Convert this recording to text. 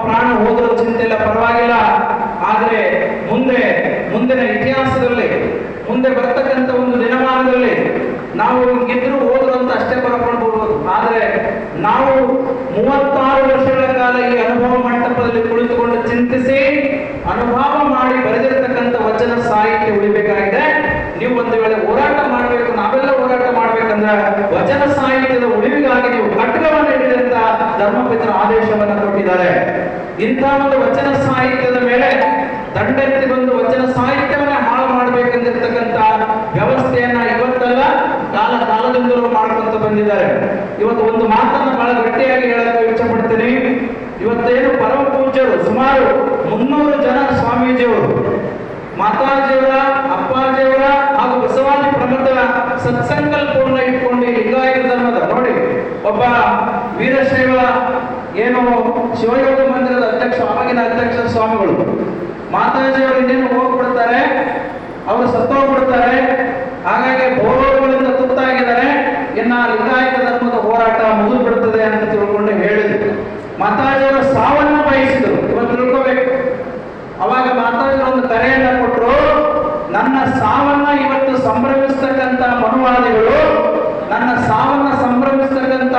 ಪ್ರಾಣ ಹೋದರೂ ಚಿಂತೆ ಇಲ್ಲ, ಪರವಾಗಿಲ್ಲ. ಆದರೆ ಮುಂದಿನ ಇತಿಹಾಸದಲ್ಲಿ, ಮುಂದೆ ಬರ್ತಕ್ಕಂಥ ಒಂದು ದಿನಮಾನದಲ್ಲಿ ನಾವು ಗೆದ್ರು ಹೋದ್ರು ಅಂತ ಅಷ್ಟೇ ಬರ್ಕೊಳ್ಬಹುದು. ಆದರೆ ನಾವು 36 ವರ್ಷಗಳ ಕಾಲ ಈ ಅನುಭವ ಮಂಟಪದಲ್ಲಿ ಕುಳಿತುಕೊಂಡು ಚಿಂತಿಸಿ ಅನುಭವ ಮಾಡಿ ಬರೆದಿರತಕ್ಕಂಥ ವಚನ ಸಾಹಿತ್ಯ ಉಳಿಬೇಕಾಗಿದೆ. ನೀವು ಒಂದು ವೇಳೆ ಹೋರಾಟ ಮಾಡಬೇಕು, ನಾವೆಲ್ಲ ಹೋರಾಟ ಮಾಡ್ಬೇಕಂದ್ರೆ ವಚನ ಸಾಹಿತ್ಯದ ಉಳಿವಿಗಾಗಿ ನೀವು ಖಡ್ಗವನ್ನು ಹಿಡಿದಂತ ಧರ್ಮಪಿತರ ಆದೇಶವನ್ನು ಕೊಟ್ಟಿದ್ದಾರೆ. ಇಂಥ ಒಂದು ವಚನ ಸಾಹಿತ್ಯದ ಮೇಲೆ ದಂಡೆತ್ತಿ ಬಂದು ವಚನ ಸಾಹಿತ್ಯವನ್ನ ಹಾಳು ಮಾಡಬೇಕೆಂದಿರ್ತಕ್ಕಂಥ ವ್ಯವಸ್ಥೆಯನ್ನ ಇವತ್ತಲ್ಲ ಕಾಲದಿಂದಲೂ ಮಾಡ್ಕೊಂತ ಬಂದಿದ್ದಾರೆ. ಇವತ್ತು ಒಂದು ಮಾತನ್ನ ಬಹಳ ಗಟ್ಟಿಯಾಗಿ ಹೇಳಕ್ಕೆ ಇಷ್ಟಪಡ್ತೀನಿ. ಇವತ್ತೇನು ಪರಮ ಪೂಜ್ಯರು ಸುಮಾರು 300 ಜನ ಸ್ವಾಮೀಜಿಯವರು, ಮಾತಾಜಿಯವರ, ಅಪ್ಪಾಜಿಯವರ ಹಾಗೂ ಬಸವಾದಿ ಪ್ರಮುಖರ ಸತ್ಸಂಕಲ್ಪವನ್ನು ಇಟ್ಕೊಂಡು ಲಿಂಗಾಯತ ಧರ್ಮದ ನೋಡಿ, ಒಬ್ಬ ವೀರಶೈವ ಏನು ಶಿವಯೋಗ ಮಂದಿರದ ಆವಾಗಿನ ಅಧ್ಯಕ್ಷ ಸ್ವಾಮಿಗಳು, ಮಾತಾಜಿಯವರು ಇನ್ನೇನು ಹೋಗ್ಬಿಡ್ತಾರೆ, ಅವರು ಸತ್ತೋಗ್ಬಿಡ್ತಾರೆ, ಹಾಗಾಗಿ ಭೋಗಗಳಿಂದ ತುತ್ತಾಗಿದ್ದಾರೆ, ಇನ್ನ ಲಿಂಗಾಯತ ಧರ್ಮದ ಹೋರಾಟ ಮುಗಿದು ಬಿಡುತ್ತದೆ ಅಂತ ತಿಳ್ಕೊಂಡು ಹೇಳಿದ್ರು. ಮಾತಾಜಿಯವರ ಸಾವನ್ನ ಬಯಸಿದ್ರು. ಇವತ್ತು ತಿಳ್ಕೋಬೇಕು, ಅವಾಗ ಮಾತಾಜಿಯವರು ಒಂದು ಕರೆಯನ್ನ ಕೊಟ್ಟರು. ನನ್ನ ಸಾವನ್ನ ಇವತ್ತು ಸಂಭ್ರಮಿಸ್ತಕ್ಕಂಥ ಮನುವಾದಿಗಳು, ನನ್ನ ಸಾವನ್ನ ಸಂಭ್ರಮಿಸ್ತಕ್ಕಂಥ